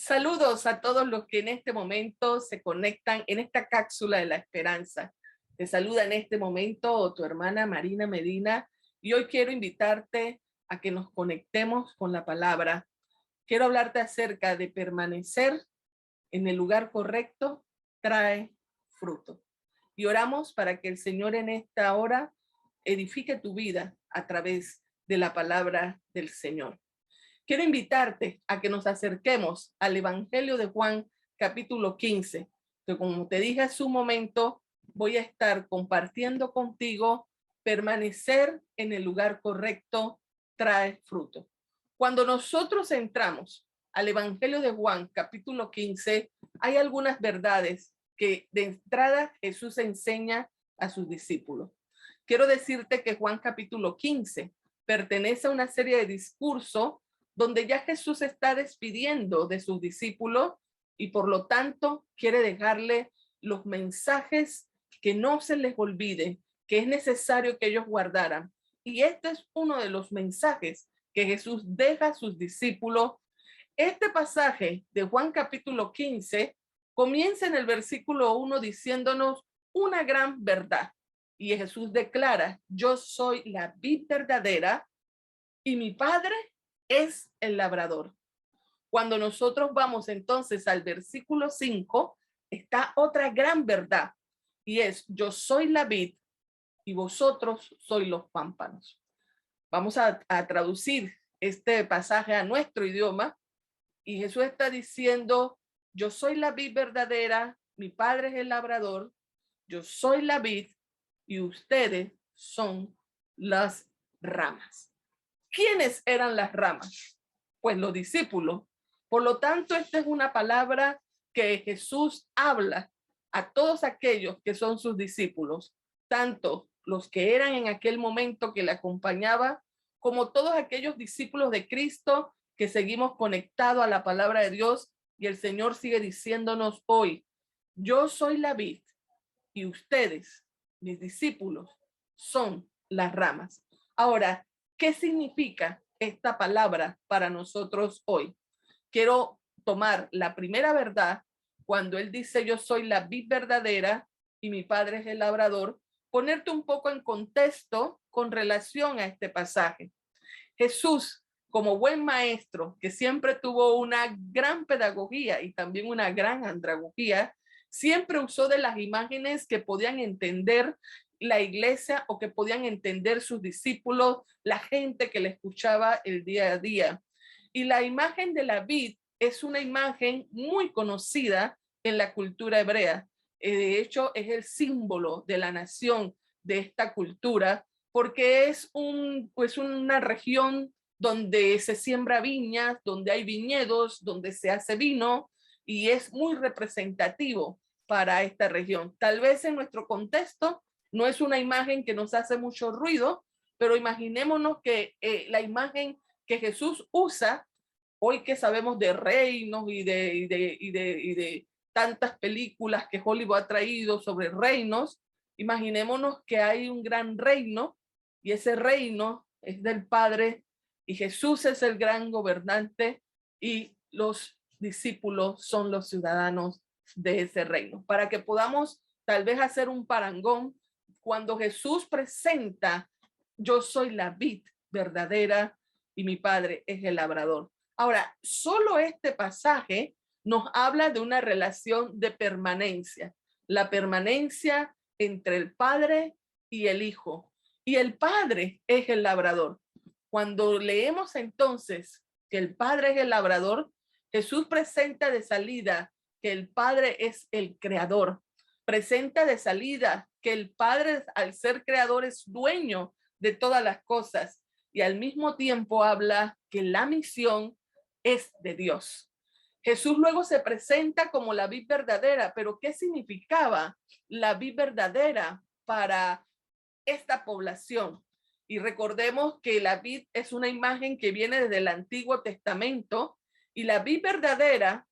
Saludos a todos los que en este momento se conectan en esta cápsula de la esperanza. Te saluda en este momento tu hermana Marina Medina y hoy quiero invitarte a que nos conectemos con la palabra. Quiero hablarte acerca de permanecer en el lugar correcto trae fruto. Y oramos para que el Señor en esta hora edifique tu vida a través de la palabra del Señor. Quiero invitarte a que nos acerquemos al Evangelio de Juan, capítulo 15, que como te dije hace un momento, voy a estar compartiendo contigo, permanecer en el lugar correcto trae fruto. Cuando nosotros entramos al Evangelio de Juan, capítulo 15, hay algunas verdades que de entrada Jesús enseña a sus discípulos. Quiero decirte que Juan capítulo 15 pertenece a una serie de discursos donde ya Jesús está despidiendo de sus discípulos y por lo tanto quiere dejarle los mensajes que no se les olvide, que es necesario que ellos guardaran. Y este es uno de los mensajes que Jesús deja a sus discípulos. Este pasaje de Juan capítulo 15 comienza en el versículo 1 diciéndonos una gran verdad. Y Jesús declara, yo soy la vid verdadera y mi Padre es el labrador. Cuando nosotros vamos entonces al versículo 5, está otra gran verdad y es, yo soy la vid y vosotros sois los pámpanos. Vamos a traducir este pasaje a nuestro idioma y Jesús está diciendo, yo soy la vid verdadera, mi Padre es el labrador, yo soy la vid y ustedes son las ramas. ¿Quiénes eran las ramas? Pues los discípulos. Por lo tanto, esta es una palabra que Jesús habla a todos aquellos que son sus discípulos, tanto los que eran en aquel momento que le acompañaba, como todos aquellos discípulos de Cristo que seguimos conectados a la palabra de Dios y el Señor sigue diciéndonos hoy, yo soy la vid y ustedes, mis discípulos, son las ramas. Ahora, ¿qué significa esta palabra para nosotros hoy? Quiero tomar la primera verdad cuando él dice yo soy la vid verdadera y mi Padre es el labrador, ponerte un poco en contexto con relación a este pasaje. Jesús, como buen maestro, que siempre tuvo una gran pedagogía y también una gran andragogía, siempre usó de las imágenes que podían entender la iglesia o que podían entender sus discípulos, la gente que le escuchaba el día a día. Y la imagen de la vid es una imagen muy conocida en la cultura hebrea. De hecho, es el símbolo de la nación de esta cultura, porque es una región donde se siembra viñas, donde hay viñedos, donde se hace vino, y es muy representativo para esta región. Tal vez en nuestro contexto no es una imagen que nos hace mucho ruido, pero imaginémonos que la imagen que Jesús usa, hoy que sabemos de reinos y de tantas películas que Hollywood ha traído sobre reinos, imaginémonos que hay un gran reino y ese reino es del Padre y Jesús es el gran gobernante y los discípulos son los ciudadanos de ese reino. Para que podamos tal vez hacer un parangón, cuando Jesús presenta, yo soy la vid verdadera y mi Padre es el labrador. Ahora, solo este pasaje nos habla de una relación de permanencia, la permanencia entre el Padre y el Hijo. Y el Padre es el labrador. Cuando leemos entonces que el Padre es el labrador, Jesús presenta de salida que el Padre es el creador. Presenta de salida que el Padre, al ser creador, es dueño de todas las cosas. Y al mismo tiempo habla que la misión es de Dios. Jesús luego se presenta como la vid verdadera, pero ¿qué significaba la vid verdadera para esta población? Y recordemos que la vid es una imagen que viene desde el Antiguo Testamento y la vid verdadera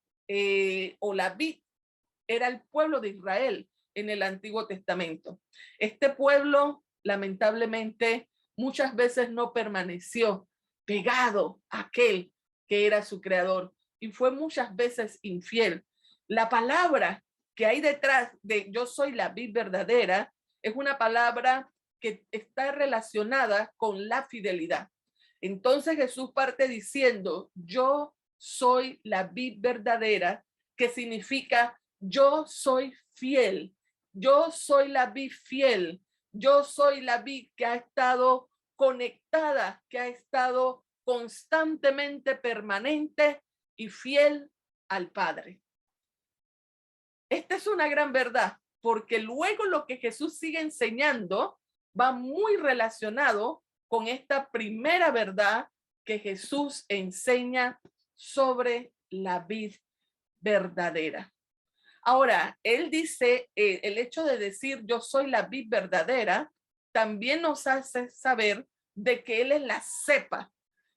o la vid era el pueblo de Israel en el Antiguo Testamento. Este pueblo, lamentablemente, muchas veces no permaneció pegado a aquel que era su creador. y fue muchas veces infiel. La palabra que hay detrás de yo soy la vid verdadera es una palabra que está relacionada con la fidelidad. Entonces Jesús parte diciendo, yo soy la vid verdadera, que significa yo soy fiel, yo soy la vid fiel, yo soy la vid que ha estado conectada, que ha estado constantemente permanente y fiel al Padre. Esta es una gran verdad, porque luego lo que Jesús sigue enseñando va muy relacionado con esta primera verdad que Jesús enseña sobre la vid verdadera. Ahora, él dice, el hecho de decir yo soy la vid verdadera, también nos hace saber de que él es la cepa.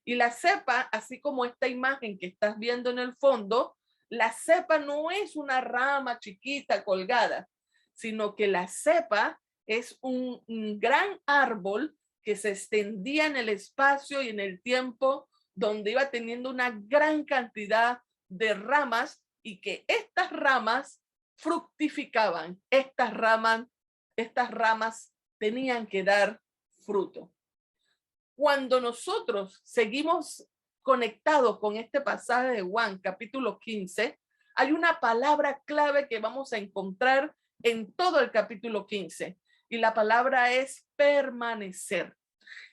Y la cepa, así como esta imagen que estás viendo en el fondo, la cepa no es una rama chiquita colgada, sino que la cepa es un gran árbol que se extendía en el espacio y en el tiempo, donde iba teniendo una gran cantidad de ramas y que estas ramas fructificaban, estas ramas tenían que dar fruto. Cuando nosotros seguimos conectados con este pasaje de Juan, capítulo 15, hay una palabra clave que vamos a encontrar en todo el capítulo 15, y la palabra es permanecer.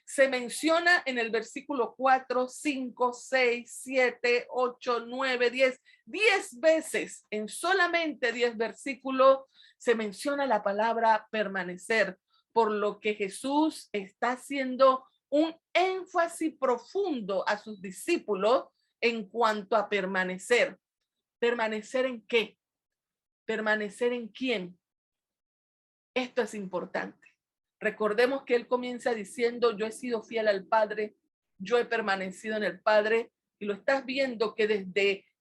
Se menciona en el versículo 4, 5, 6, 7, 8, 9, 10, 10 veces, en solamente 10 versículos, se menciona la palabra permanecer, por lo que Jesús está haciendo un énfasis profundo a sus discípulos en cuanto a permanecer. ¿Permanecer en qué? ¿Permanecer en quién? Esto es importante. Recordemos que él comienza diciendo, yo he sido fiel al Padre, yo he permanecido en el Padre, y lo estás viendo que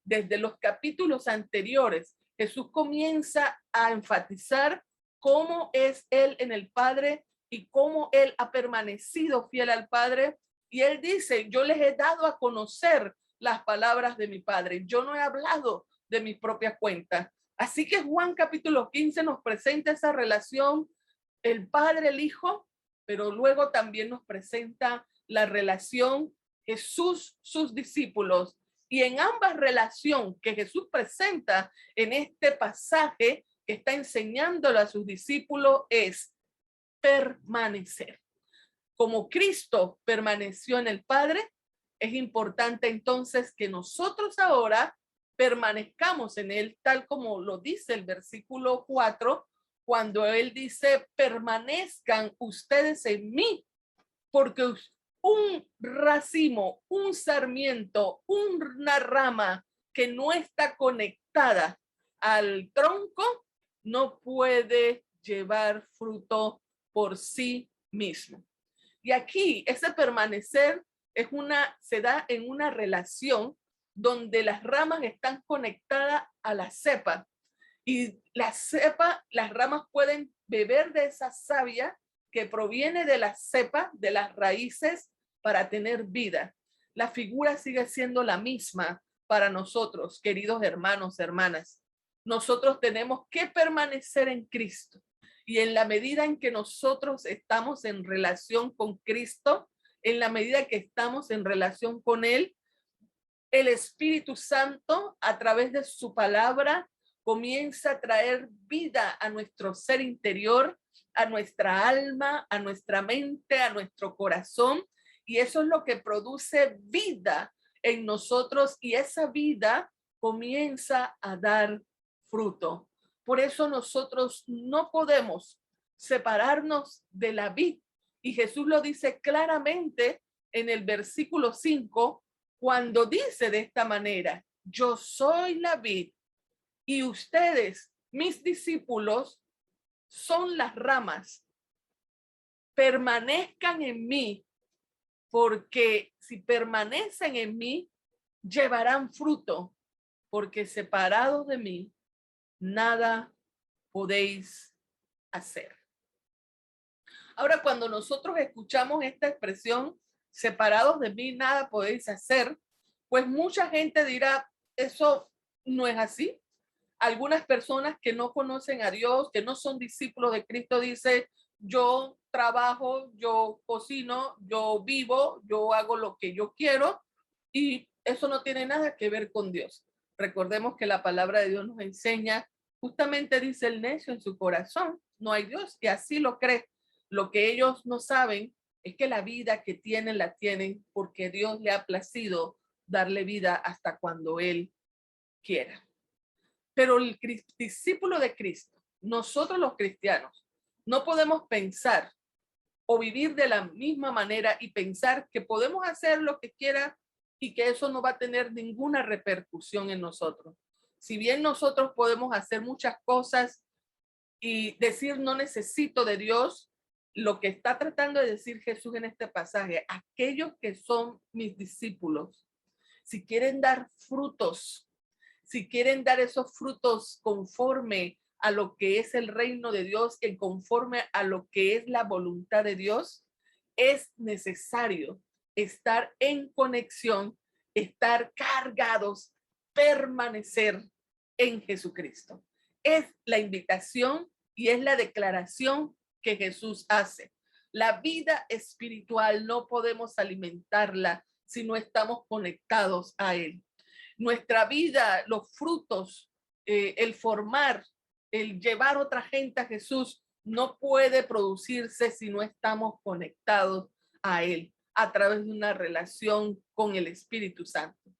desde los capítulos anteriores, Jesús comienza a enfatizar cómo es él en el Padre y cómo él ha permanecido fiel al Padre. Y él dice, yo les he dado a conocer las palabras de mi Padre. Yo no he hablado de mis propias cuentas. Así que Juan capítulo 15 nos presenta esa relación, el Padre, el Hijo, pero luego también nos presenta la relación Jesús, sus discípulos. Y en ambas relaciones que Jesús presenta en este pasaje que está enseñándolo a sus discípulos es permanecer. Como Cristo permaneció en el Padre, es importante entonces que nosotros ahora permanezcamos en él, tal como lo dice el versículo 4, cuando él dice, permanezcan ustedes en mí, porque un racimo, un sarmiento, una rama que no está conectada al tronco, no puede llevar fruto por sí mismo. Y aquí ese permanecer se da en una relación donde las ramas están conectadas a la cepa, y las ramas pueden beber de esa savia que proviene de la cepa, de las raíces, para tener vida. La figura sigue siendo la misma para nosotros, queridos hermanos, hermanas. Nosotros tenemos que permanecer en Cristo, y en la medida en que nosotros estamos en relación con Cristo, en la medida que estamos en relación con Él, el Espíritu Santo, a través de su palabra, comienza a traer vida a nuestro ser interior, a nuestra alma, a nuestra mente, a nuestro corazón. Y eso es lo que produce vida en nosotros, y esa vida comienza a dar fruto. Por eso nosotros no podemos separarnos de la vid. Y Jesús lo dice claramente en el versículo 5, cuando dice de esta manera, yo soy la vid y ustedes, mis discípulos, son las ramas. Permanezcan en mí, porque si permanecen en mí, llevarán fruto, porque separados de mí, nada podéis hacer. Ahora, cuando nosotros escuchamos esta expresión, separados de mí, nada podéis hacer, pues mucha gente dirá, eso no es así. Algunas personas que no conocen a Dios, que no son discípulos de Cristo, dicen, yo trabajo, yo cocino, yo vivo, yo hago lo que yo quiero y eso no tiene nada que ver con Dios. Recordemos que la palabra de Dios nos enseña, justamente dice el necio en su corazón, no hay Dios, y así lo cree. Lo que ellos no saben es que la vida que tienen la tienen porque Dios le ha placido darle vida hasta cuando Él quiera. Pero el discípulo de Cristo, nosotros los cristianos, no podemos pensar o vivir de la misma manera y pensar que podemos hacer lo que quiera y que eso no va a tener ninguna repercusión en nosotros. Si bien nosotros podemos hacer muchas cosas y decir no necesito de Dios, lo que está tratando de decir Jesús en este pasaje, aquellos que son mis discípulos, si quieren dar frutos, si quieren dar esos frutos conforme a lo que es el reino de Dios, que conforme a lo que es la voluntad de Dios, es necesario estar en conexión, estar cargados, permanecer en Jesucristo. Es la invitación y es la declaración que Jesús hace. La vida espiritual no podemos alimentarla si no estamos conectados a Él. Nuestra vida, los frutos, el formar, el llevar a otra gente a Jesús, no puede producirse si no estamos conectados a Él a través de una relación con el Espíritu Santo.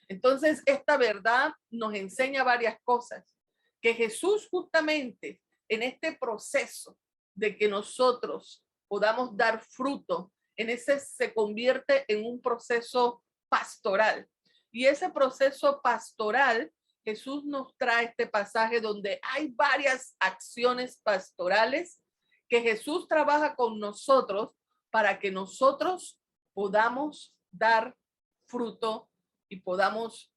Entonces, esta verdad nos enseña varias cosas, que Jesús justamente en este proceso de que nosotros podamos dar fruto, en ese se convierte en un proceso pastoral. Y ese proceso pastoral, Jesús nos trae este pasaje donde hay varias acciones pastorales que Jesús trabaja con nosotros para que nosotros podamos dar fruto y podamos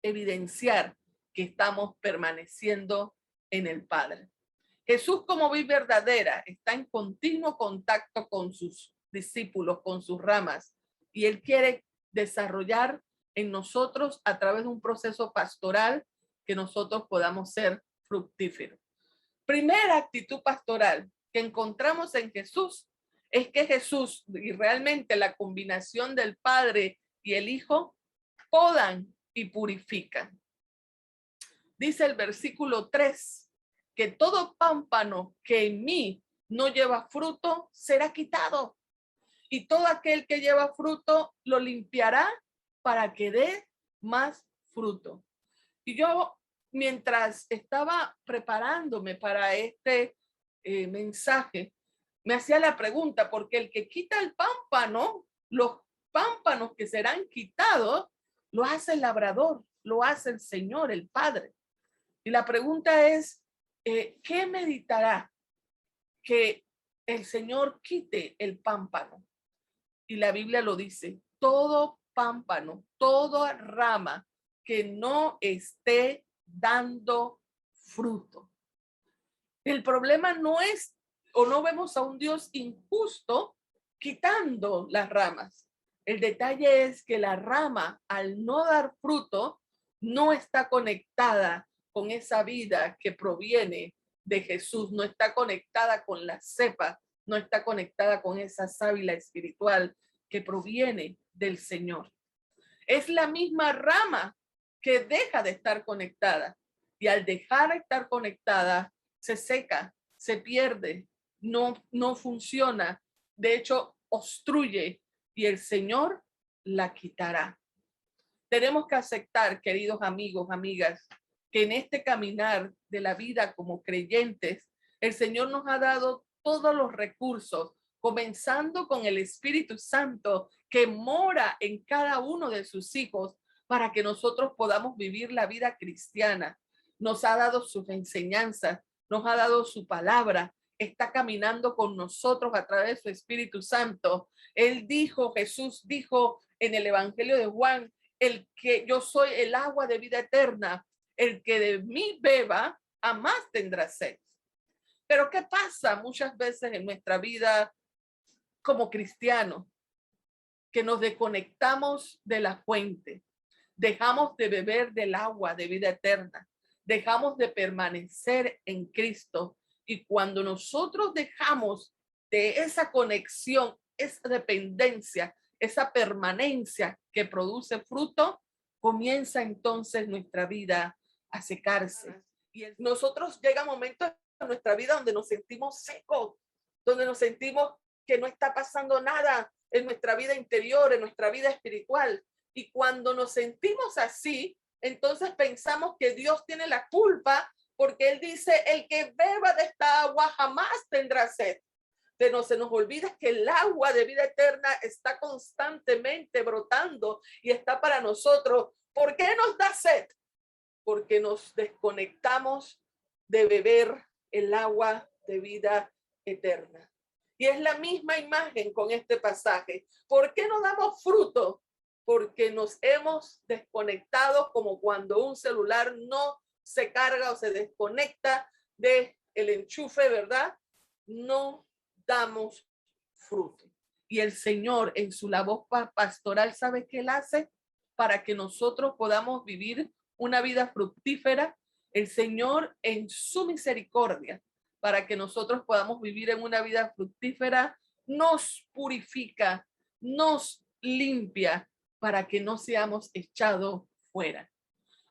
evidenciar que estamos permaneciendo en el Padre. Jesús, como vida verdadera, está en continuo contacto con sus discípulos, con sus ramas, y Él quiere desarrollar en nosotros a través de un proceso pastoral que nosotros podamos ser fructíferos. Primera actitud pastoral que encontramos en Jesús es que Jesús y realmente la combinación del Padre y el Hijo podan y purifican. Dice el versículo 3 que todo pámpano que en mí no lleva fruto será quitado, y todo aquel que lleva fruto lo limpiará para que dé más fruto. Y yo, mientras estaba preparándome para este mensaje, me hacía la pregunta, porque el que quita el pámpano, los pámpanos que serán quitados, lo hace el labrador, lo hace el Señor, el Padre. Y la pregunta es, ¿qué meditará que el Señor quite el pámpano? Y la Biblia lo dice, todo pámpano, toda rama que no esté dando fruto. El problema no es, o no vemos a un Dios injusto quitando las ramas. El detalle es que la rama, al no dar fruto, no está conectada con esa vida que proviene de Jesús, no está conectada con la cepa, no está conectada con esa sábila espiritual que proviene del Señor. Es la misma rama que deja de estar conectada, y al dejar de estar conectada se seca, se pierde, no funciona, de hecho obstruye, y el Señor la quitará. Tenemos que aceptar, queridos amigos, amigas, que en este caminar de la vida como creyentes, el Señor nos ha dado todos los recursos, comenzando con el Espíritu Santo que mora en cada uno de sus hijos para que nosotros podamos vivir la vida cristiana. Nos ha dado sus enseñanzas, nos ha dado su palabra, está caminando con nosotros a través de su Espíritu Santo. Él dijo, Jesús dijo en el Evangelio de Juan, el que yo soy el agua de vida eterna, el que de mí beba, jamás tendrá sed. Pero ¿qué pasa muchas veces en nuestra vida como cristianos? Que nos desconectamos de la fuente, dejamos de beber del agua de vida eterna, dejamos de permanecer en Cristo. Y cuando nosotros dejamos de esa conexión, esa dependencia, esa permanencia que produce fruto, comienza entonces nuestra vida a secarse. Y nosotros llega momentos en nuestra vida donde nos sentimos secos, donde nos sentimos que no está pasando nada en nuestra vida interior, en nuestra vida espiritual. Y cuando nos sentimos así, entonces pensamos que Dios tiene la culpa, porque Él dice, el que beba de esta agua jamás tendrá sed. Pero se nos olvida que el agua de vida eterna está constantemente brotando y está para nosotros. ¿Por qué nos da sed? Porque nos desconectamos de beber el agua de vida eterna. Y es la misma imagen con este pasaje. ¿Por qué no damos fruto? Porque nos hemos desconectado, como cuando un celular no se carga o se desconecta del enchufe, ¿verdad? No damos fruto. Y el Señor en su labor pastoral, ¿sabe qué Él hace? Para que nosotros podamos vivir una vida fructífera. El Señor en su misericordia, para que nosotros podamos vivir en una vida fructífera, nos purifica, nos limpia, para que no seamos echados fuera.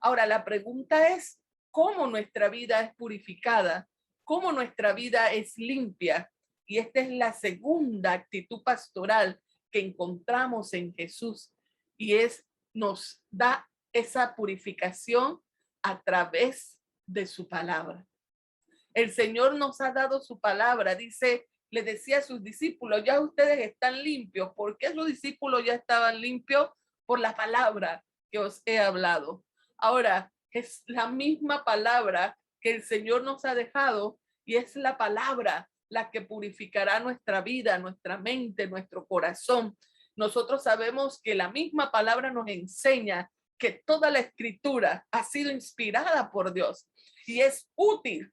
Ahora, la pregunta es, ¿cómo nuestra vida es purificada? ¿Cómo nuestra vida es limpia? Y esta es la segunda actitud pastoral que encontramos en Jesús, y nos da esa purificación a través de su palabra. El Señor nos ha dado su palabra. Dice, le decía a sus discípulos, ya ustedes están limpios. ¿Por qué sus discípulos ya estaban limpios? Por la palabra que os he hablado. Ahora, es la misma palabra que el Señor nos ha dejado, y es la palabra la que purificará nuestra vida, nuestra mente, nuestro corazón. Nosotros sabemos que la misma palabra nos enseña que toda la escritura ha sido inspirada por Dios y es útil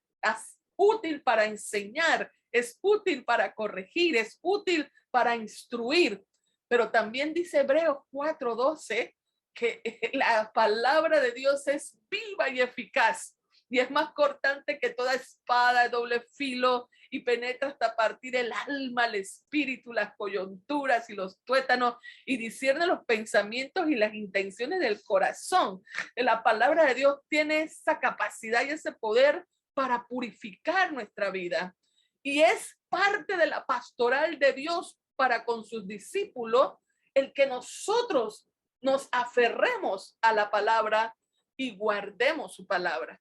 para enseñar, es útil para corregir, es útil para instruir. Pero también dice Hebreos 4:12 que la palabra de Dios es viva y eficaz y es más cortante que toda espada de doble filo y penetra hasta partir el alma, el espíritu, las coyunturas y los tuétanos y discierne los pensamientos y las intenciones del corazón. La palabra de Dios tiene esa capacidad y ese poder para purificar nuestra vida. Y es parte de la pastoral de Dios para con sus discípulos el que nosotros nos aferremos a la palabra y guardemos su palabra.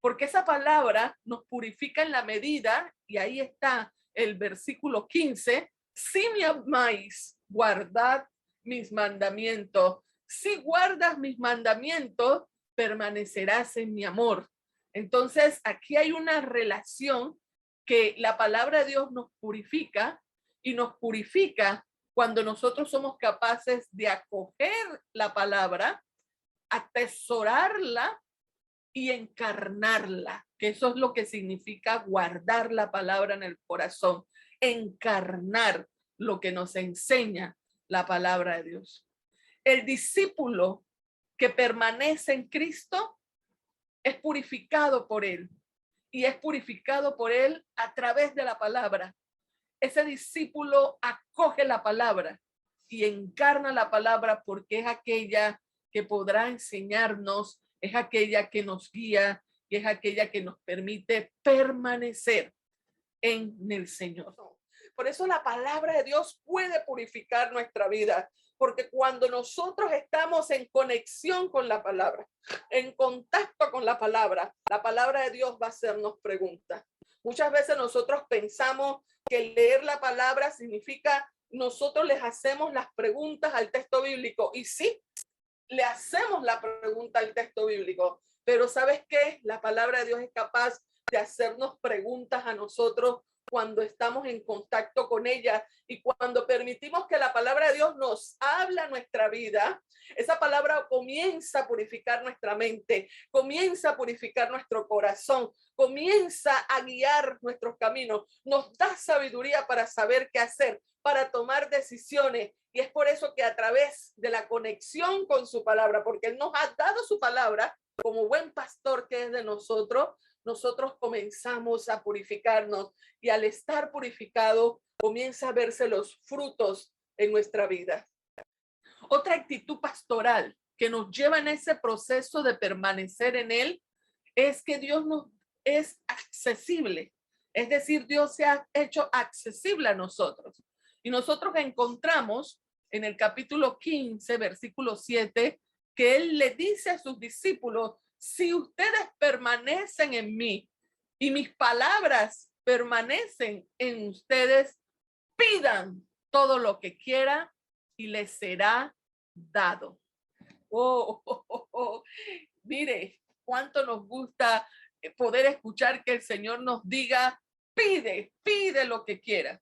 Porque esa palabra nos purifica en la medida, y ahí está el versículo 15, si me amáis, guardad mis mandamientos. Si guardas mis mandamientos, permanecerás en mi amor. Entonces, aquí hay una relación que la palabra de Dios nos purifica, y nos purifica cuando nosotros somos capaces de acoger la palabra, atesorarla y encarnarla, que eso es lo que significa guardar la palabra en el corazón, encarnar lo que nos enseña la palabra de Dios. El discípulo que permanece en Cristo es purificado por Él, y es purificado por Él a través de la palabra. Ese discípulo acoge la palabra y encarna la palabra, porque es aquella que podrá enseñarnos, es aquella que nos guía y es aquella que nos permite permanecer en el Señor. Por eso la palabra de Dios puede purificar nuestra vida, porque cuando nosotros estamos en conexión con la palabra, en contacto con la palabra de Dios va a hacernos preguntas. Muchas veces nosotros pensamos que leer la palabra significa nosotros les hacemos las preguntas al texto bíblico, y sí, le hacemos la pregunta al texto bíblico, pero ¿sabes qué? La palabra de Dios es capaz de hacernos preguntas a nosotros cuando estamos en contacto con ella y cuando permitimos que la palabra de Dios nos habla nuestra vida, esa palabra comienza a purificar nuestra mente, comienza a purificar nuestro corazón, comienza a guiar nuestros caminos, nos da sabiduría para saber qué hacer, para tomar decisiones. Y es por eso que a través de la conexión con su palabra, porque Él nos ha dado su palabra como buen pastor que es de nosotros, nosotros comenzamos a purificarnos y al estar purificado comienza a verse los frutos en nuestra vida. Otra actitud pastoral que nos lleva en ese proceso de permanecer en Él es que Dios nos es accesible. Es decir, Dios se ha hecho accesible a nosotros. Y nosotros encontramos en el capítulo 15, versículo 7, que Él le dice a sus discípulos: si ustedes permanecen en mí y mis palabras permanecen en ustedes, pidan todo lo que quieran y les será dado. Mire, cuánto nos gusta poder escuchar que el Señor nos diga: pide lo que quieras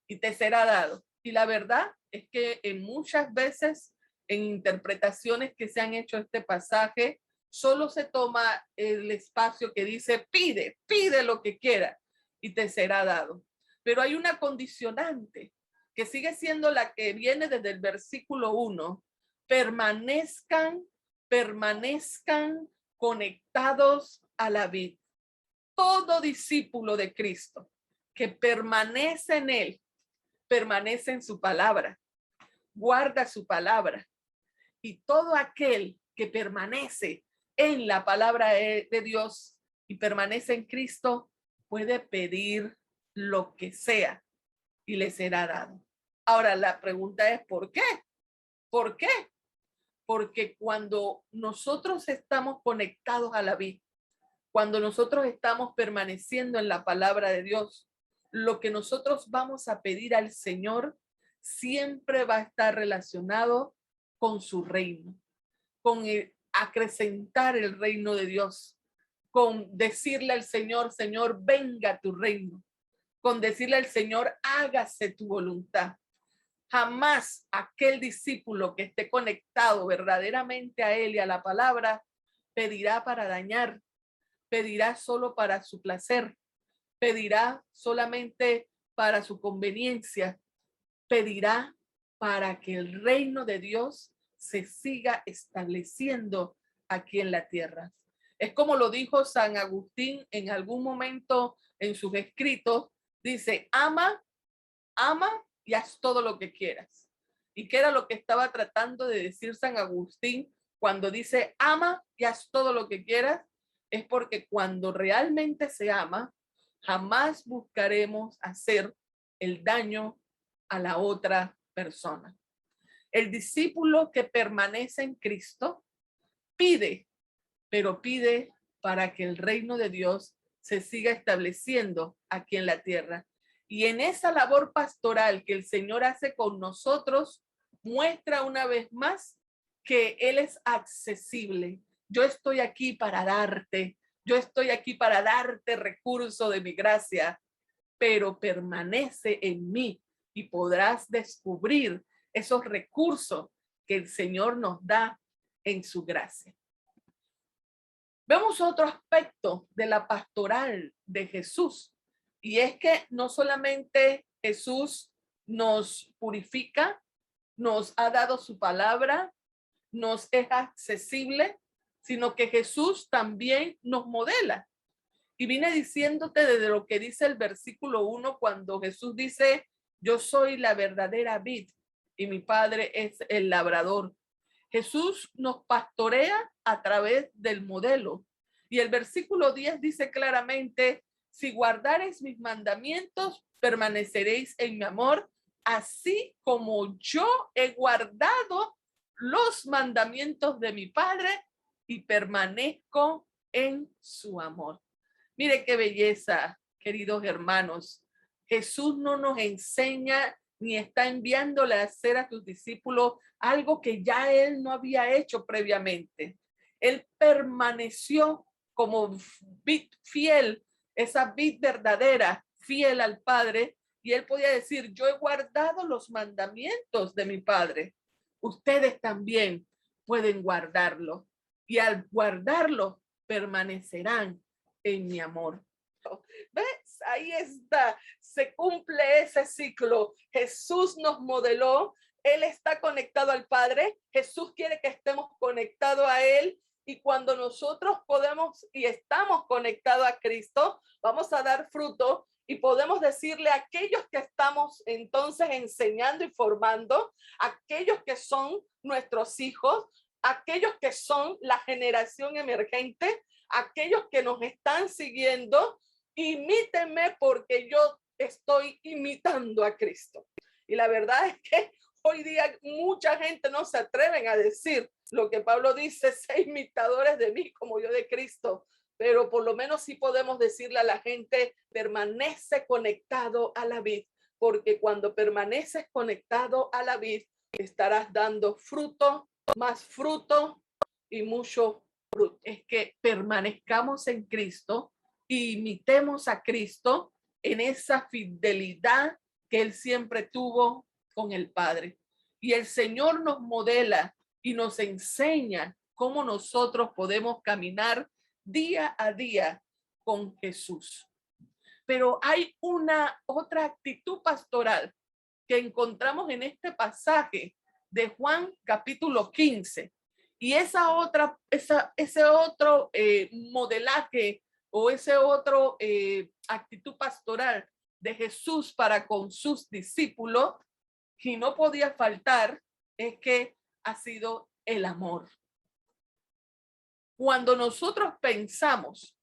y te será dado. Y la verdad es que en muchas veces en interpretaciones que se han hecho este pasaje, solo se toma el espacio que dice pide lo que quiera y te será dado. Pero hay una condicionante que sigue siendo la que viene desde el versículo 1. Permanezcan conectados a la vid. Todo discípulo de Cristo que permanece en Él, permanece en su palabra, guarda su palabra. Y todo aquel que permanece en la palabra de Dios y permanece en Cristo puede pedir lo que sea y le será dado. Ahora la pregunta es ¿por qué? ¿Por qué? Porque cuando nosotros estamos conectados a la vida, cuando nosotros estamos permaneciendo en la palabra de Dios, lo que nosotros vamos a pedir al Señor siempre va a estar relacionado con su reino, con acrecentar el reino de Dios, con decirle al Señor: Señor, venga tu reino, con decirle al Señor: hágase tu voluntad. Jamás aquel discípulo que esté conectado verdaderamente a Él y a la palabra pedirá para dañar, pedirá solo para su placer, pedirá solamente para su conveniencia, pedirá para que el reino de Dios se siga estableciendo aquí en la tierra. Es como lo dijo San Agustín en algún momento en sus escritos, dice: ama y haz todo lo que quieras. ¿Y qué era lo que estaba tratando de decir San Agustín cuando dice ama y haz todo lo que quieras? Es porque cuando realmente se ama, jamás buscaremos hacer el daño a la otra persona. El discípulo que permanece en Cristo pide, pero pide para que el reino de Dios se siga estableciendo aquí en la tierra. Y en esa labor pastoral que el Señor hace con nosotros, muestra una vez más que Él es accesible. Yo estoy aquí para darte, yo estoy aquí para darte recurso de mi gracia, pero permanece en mí y podrás descubrir esos recursos que el Señor nos da en su gracia. Vemos otro aspecto de la pastoral de Jesús, y es que no solamente Jesús nos purifica, nos ha dado su palabra, nos es accesible, sino que Jesús también nos modela. Y vine diciéndote desde lo que dice el versículo 1, cuando Jesús dice: yo soy la verdadera vid y mi Padre es el labrador. Jesús nos pastorea a través del modelo. Y el versículo 10 dice claramente: si guardareis mis mandamientos, permaneceréis en mi amor, así como yo he guardado los mandamientos de mi Padre y permanezco en su amor. Mire qué belleza, queridos hermanos. Jesús no nos enseña ni está enviándole a hacer a sus discípulos algo que ya Él no había hecho previamente. Él permaneció como vid fiel, esa vid verdadera, fiel al Padre, y él podía decir, yo he guardado los mandamientos de mi Padre. Ustedes también pueden guardarlo, y al guardarlo permanecerán en mi amor. ¿Ves? Ahí está, se cumple ese ciclo. Jesús nos modeló, Él está conectado al Padre, Jesús quiere que estemos conectados a Él, y cuando nosotros podemos y estamos conectados a Cristo, vamos a dar fruto y podemos decirle a aquellos que estamos entonces enseñando y formando, aquellos que son nuestros hijos, aquellos que son la generación emergente, aquellos que nos están siguiendo, imítenme porque yo estoy imitando a Cristo. Y la verdad es que hoy día mucha gente no se atreven a decir lo que Pablo dice, sé imitadores de mí como yo de Cristo, pero por lo menos sí podemos decirle a la gente, permanece conectado a la vid, porque cuando permaneces conectado a la vid, estarás dando fruto, más fruto y mucho fruto. Es que permanezcamos en Cristo, imitemos a Cristo en esa fidelidad que Él siempre tuvo con el Padre. Y el Señor nos modela y nos enseña cómo nosotros podemos caminar día a día con Jesús. Pero hay una otra actitud pastoral que encontramos en este pasaje de Juan capítulo 15. Y ese otro modelaje o ese otro actitud pastoral de Jesús para con sus discípulos, que no podía faltar, es que ha sido el amor. Cuando nosotros pensamos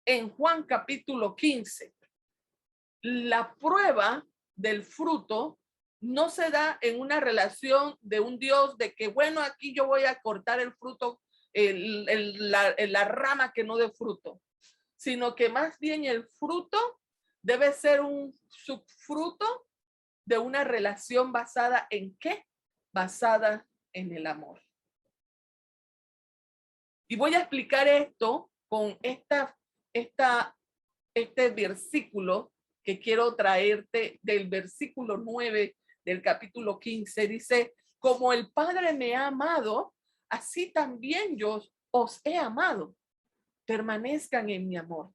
en Juan capítulo 15, la prueba del fruto no se da en una relación de un Dios de que, bueno, aquí yo voy a cortar el fruto, la rama que no dé fruto, sino que más bien el fruto debe ser un subfruto de una relación basada en ¿qué? Basada en el amor. Y voy a explicar esto con este versículo que quiero traerte del versículo 9 del capítulo 15. Dice, como el Padre me ha amado, así también yo os he amado. Permanezcan en mi amor.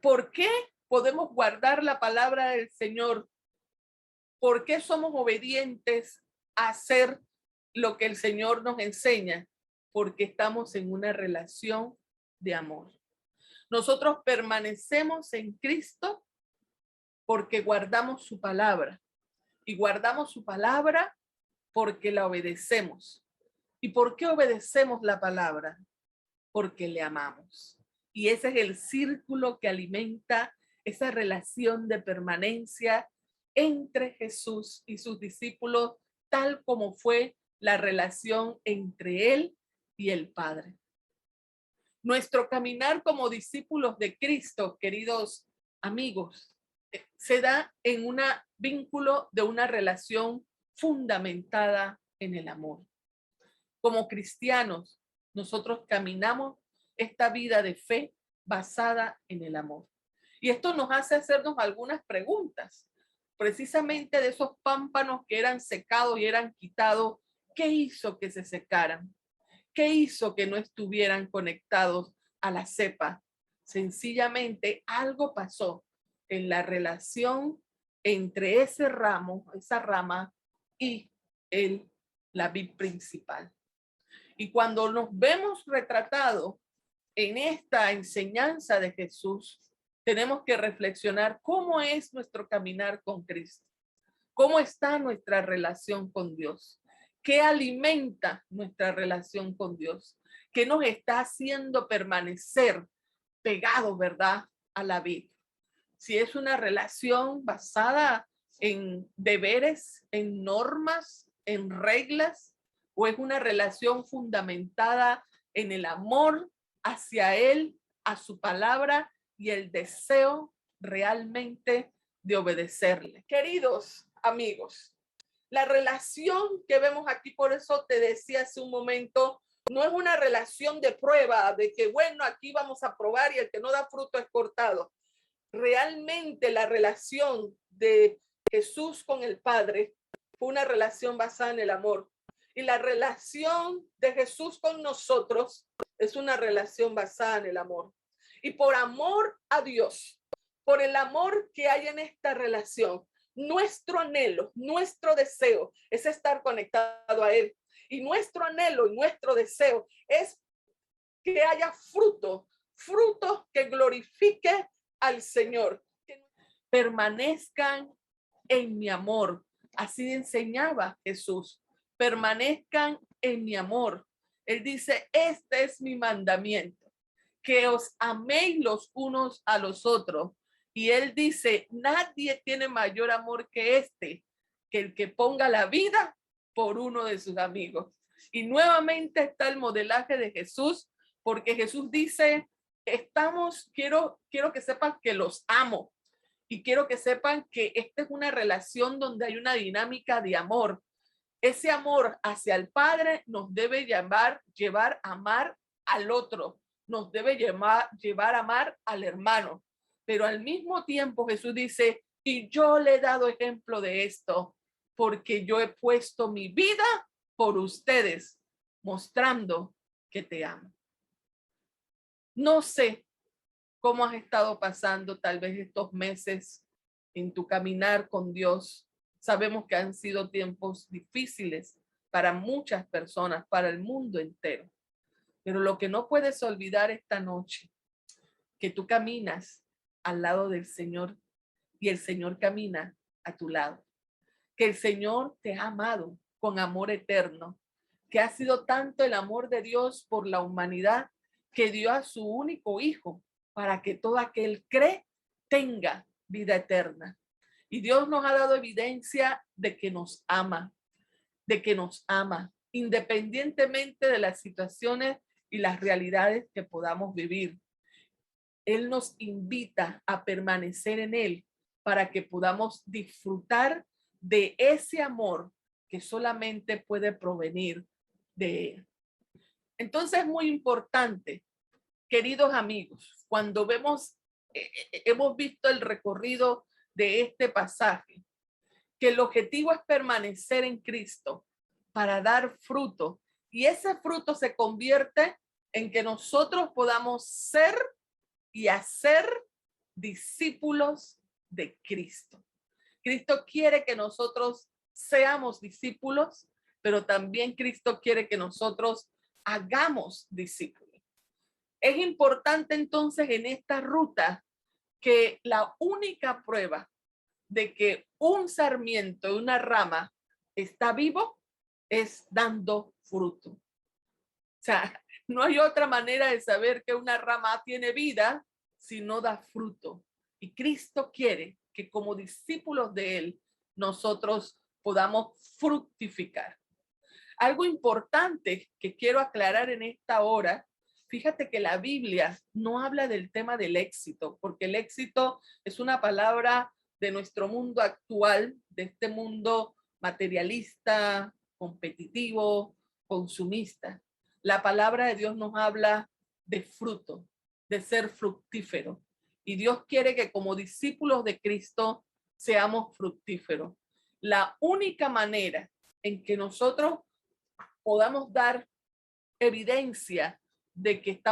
¿Por qué podemos guardar la palabra del Señor? ¿Por qué somos obedientes a hacer lo que el Señor nos enseña? Porque estamos en una relación de amor. Nosotros permanecemos en Cristo porque guardamos su palabra. Y guardamos su palabra porque la obedecemos. ¿Y por qué obedecemos la palabra? Porque le amamos. Y ese es el círculo que alimenta esa relación de permanencia entre Jesús y sus discípulos, tal como fue la relación entre Él y el Padre. Nuestro caminar como discípulos de Cristo, queridos amigos, se da en un vínculo de una relación fundamentada en el amor. Como cristianos, nosotros caminamos esta vida de fe basada en el amor. Y esto nos hace hacernos algunas preguntas. Precisamente de esos pámpanos que eran secados y eran quitados, ¿qué hizo que se secaran? ¿Qué hizo que no estuvieran conectados a la cepa? Sencillamente algo pasó en la relación entre ese ramo, esa rama y la vid principal. Y cuando nos vemos retratados en esta enseñanza de Jesús, tenemos que reflexionar cómo es nuestro caminar con Cristo, cómo está nuestra relación con Dios, qué alimenta nuestra relación con Dios, qué nos está haciendo permanecer pegados, ¿verdad?, a la vid. Si es una relación basada en deberes, en normas, en reglas, o es una relación fundamentada en el amor hacia Él, a su palabra y el deseo realmente de obedecerle. Queridos amigos, la relación que vemos aquí, por eso te decía hace un momento, no es una relación de prueba, de que bueno, aquí vamos a probar y el que no da fruto es cortado. realmente la relación de Jesús con el Padre fue una relación basada en el amor. Y la relación de Jesús con nosotros es una relación basada en el amor. Y por amor a Dios, por el amor que hay en esta relación, nuestro anhelo, nuestro deseo es estar conectado a Él. Y nuestro anhelo y nuestro deseo es que haya fruto que glorifique al Señor. Que permanezcan en mi amor. Así enseñaba Jesús. Permanezcan en mi amor. Él dice, este es mi mandamiento, que os améis los unos a los otros. Y él dice, nadie tiene mayor amor que este, que el que ponga la vida por uno de sus amigos. Y nuevamente está el modelaje de Jesús, porque Jesús dice, quiero que sepan que los amo. Y quiero que sepan que esta es una relación donde hay una dinámica de amor. Ese amor hacia el Padre nos debe llevar a amar al otro, nos debe llevar a amar al hermano. Pero al mismo tiempo Jesús dice, y yo le he dado ejemplo de esto, porque yo he puesto mi vida por ustedes, mostrando que te amo. No sé cómo has estado pasando tal vez estos meses en tu caminar con Dios. Sabemos que han sido tiempos difíciles para muchas personas, para el mundo entero. Pero lo que no puedes olvidar esta noche, que tú caminas al lado del Señor y el Señor camina a tu lado. Que el Señor te ha amado con amor eterno, que ha sido tanto el amor de Dios por la humanidad que dio a su único hijo para que todo aquel cree tenga vida eterna. Y Dios nos ha dado evidencia de que nos ama, independientemente de las situaciones y las realidades que podamos vivir. Él nos invita a permanecer en Él para que podamos disfrutar de ese amor que solamente puede provenir de Él. Entonces es muy importante, queridos amigos, cuando hemos visto el recorrido de este pasaje, que el objetivo es permanecer en Cristo para dar fruto. Y ese fruto se convierte en que nosotros podamos ser y hacer discípulos de Cristo. Cristo quiere que nosotros seamos discípulos, pero también Cristo quiere que nosotros hagamos discípulos. Es importante entonces en esta ruta que la única prueba de que un sarmiento, una rama, está vivo es dando fruto. O sea, no hay otra manera de saber que una rama tiene vida si no da fruto. Y Cristo quiere que como discípulos de Él, nosotros podamos fructificar. Algo importante que quiero aclarar en esta hora, fíjate que la Biblia no habla del tema del éxito, porque el éxito es una palabra de nuestro mundo actual, de este mundo materialista, competitivo, consumista. La palabra de Dios nos habla de fruto, de ser fructífero. Y Dios quiere que como discípulos de Cristo seamos fructíferos. La única manera en que nosotros podamos dar evidencia de que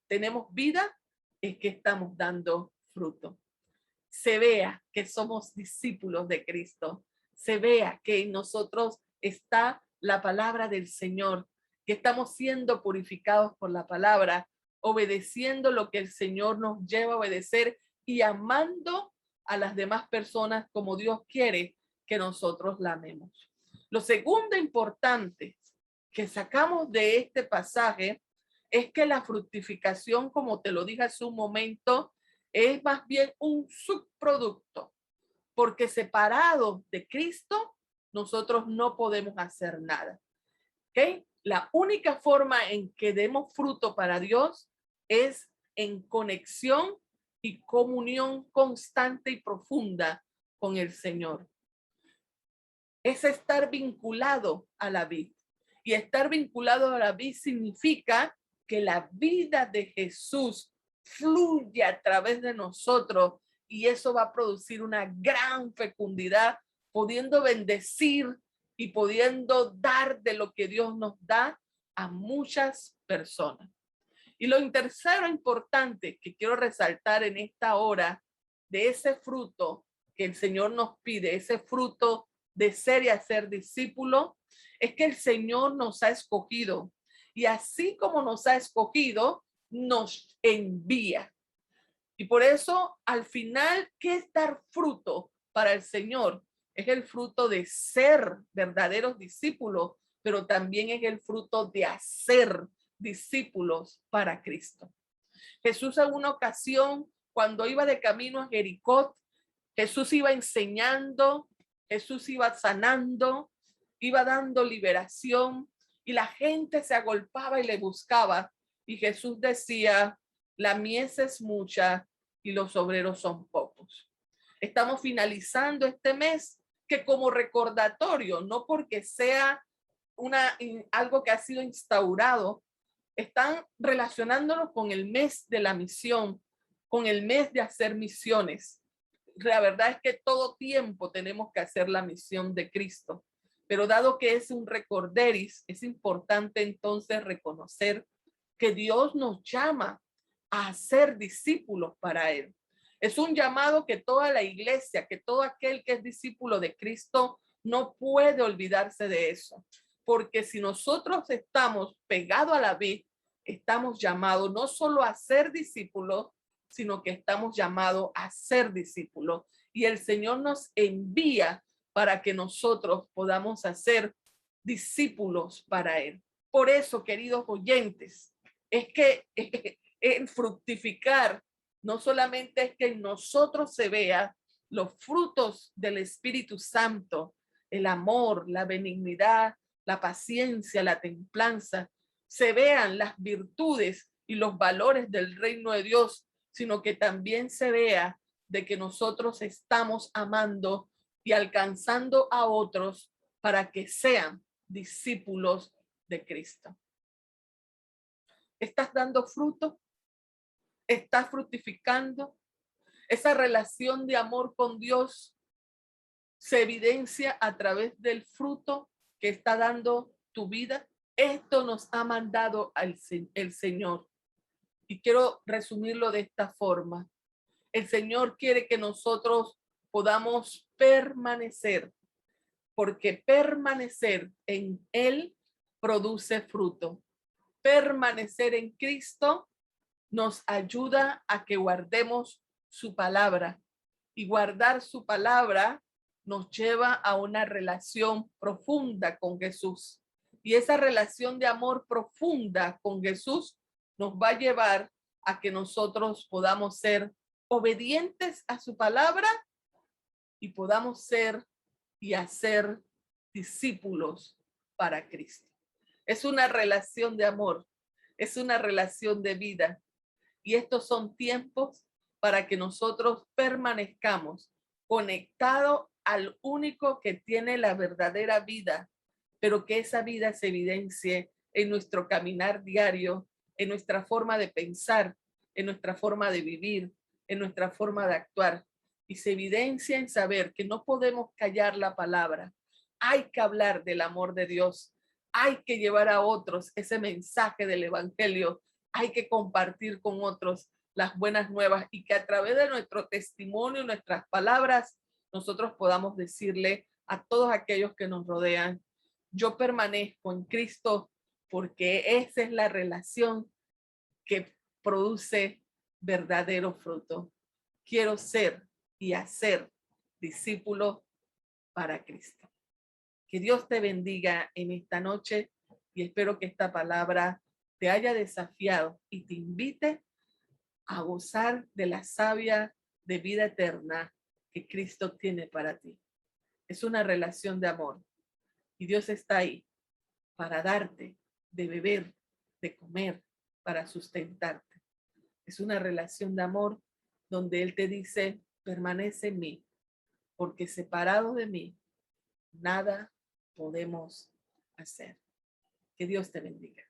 tenemos vida, es que estamos dando fruto. Se vea que somos discípulos de Cristo, se vea que en nosotros está la palabra del Señor, que estamos siendo purificados por la palabra, obedeciendo lo que el Señor nos lleva a obedecer y amando a las demás personas como Dios quiere que nosotros la amemos. Lo segundo importante que sacamos de este pasaje es que la fructificación, como te lo dije hace un momento, es más bien un subproducto, porque separados de Cristo, nosotros no podemos hacer nada. ¿Okay? La única forma en que demos fruto para Dios es en conexión y comunión constante y profunda con el Señor. Es estar vinculado a la vid. Y estar vinculado a la vid significa que la vida de Jesús fluye a través de nosotros y eso va a producir una gran fecundidad, pudiendo bendecir y pudiendo dar de lo que Dios nos da a muchas personas. Y lo tercero importante que quiero resaltar en esta hora de ese fruto que el Señor nos pide, ese fruto de ser y hacer discípulo, es que el Señor nos ha escogido y así como nos ha escogido, nos envía. Y por eso, al final, ¿qué es dar fruto para el Señor? Es el fruto de ser verdaderos discípulos, pero también es el fruto de hacer discípulos para Cristo. Jesús en una ocasión, cuando iba de camino a Jericó, Jesús iba enseñando, Jesús iba sanando, iba dando liberación y la gente se agolpaba y le buscaba. Y Jesús decía, la mies es mucha y los obreros son pocos. Estamos finalizando este mes que como recordatorio, no porque sea algo que ha sido instaurado, están relacionándonos con el mes de la misión, con el mes de hacer misiones. La verdad es que todo tiempo tenemos que hacer la misión de Cristo, pero dado que es un recorderis, es importante entonces reconocer que Dios nos llama a ser discípulos para Él. Es un llamado que toda la iglesia, que todo aquel que es discípulo de Cristo no puede olvidarse de eso, porque si nosotros estamos pegados a la vid, estamos llamados no solo a ser discípulos, sino que estamos llamados a ser discípulos. Y el Señor nos envía para que nosotros podamos hacer discípulos para Él. Por eso, queridos oyentes, es que el fructificar no solamente es que en nosotros se vea los frutos del Espíritu Santo, el amor, la benignidad, la paciencia, la templanza, se vean las virtudes y los valores del reino de Dios, sino que también se vea de que nosotros estamos amando y alcanzando a otros para que sean discípulos de Cristo. ¿Estás dando fruto? ¿Estás fructificando? Esa relación de amor con Dios se evidencia a través del fruto que está dando tu vida. Esto nos ha mandado el Señor. Y quiero resumirlo de esta forma. El Señor quiere que nosotros podamos permanecer, porque permanecer en Él produce fruto. Permanecer en Cristo nos ayuda a que guardemos su palabra, y guardar su palabra nos lleva a una relación profunda con Jesús. Y esa relación de amor profunda con Jesús nos va a llevar a que nosotros podamos ser obedientes a su palabra y podamos ser y hacer discípulos para Cristo. Es una relación de amor, es una relación de vida. Y estos son tiempos para que nosotros permanezcamos conectados al único que tiene la verdadera vida, pero que esa vida se evidencie en nuestro caminar diario, en nuestra forma de pensar, en nuestra forma de vivir, en nuestra forma de actuar. Y se evidencia en saber que no podemos callar la palabra. Hay que hablar del amor de Dios. Hay que llevar a otros ese mensaje del evangelio. Hay que compartir con otros las buenas nuevas y que a través de nuestro testimonio, nuestras palabras, nosotros podamos decirle a todos aquellos que nos rodean, yo permanezco en Cristo porque esa es la relación que produce verdadero fruto. Quiero ser y hacer discípulo para Cristo. Que Dios te bendiga en esta noche y espero que esta palabra te haya desafiado y te invite a gozar de la savia de vida eterna que Cristo tiene para ti. Es una relación de amor y Dios está ahí para darte de beber, de comer, para sustentarte. Es una relación de amor donde Él te dice, permanece en mí, porque separado de mí, nada podemos hacer. Que Dios te bendiga.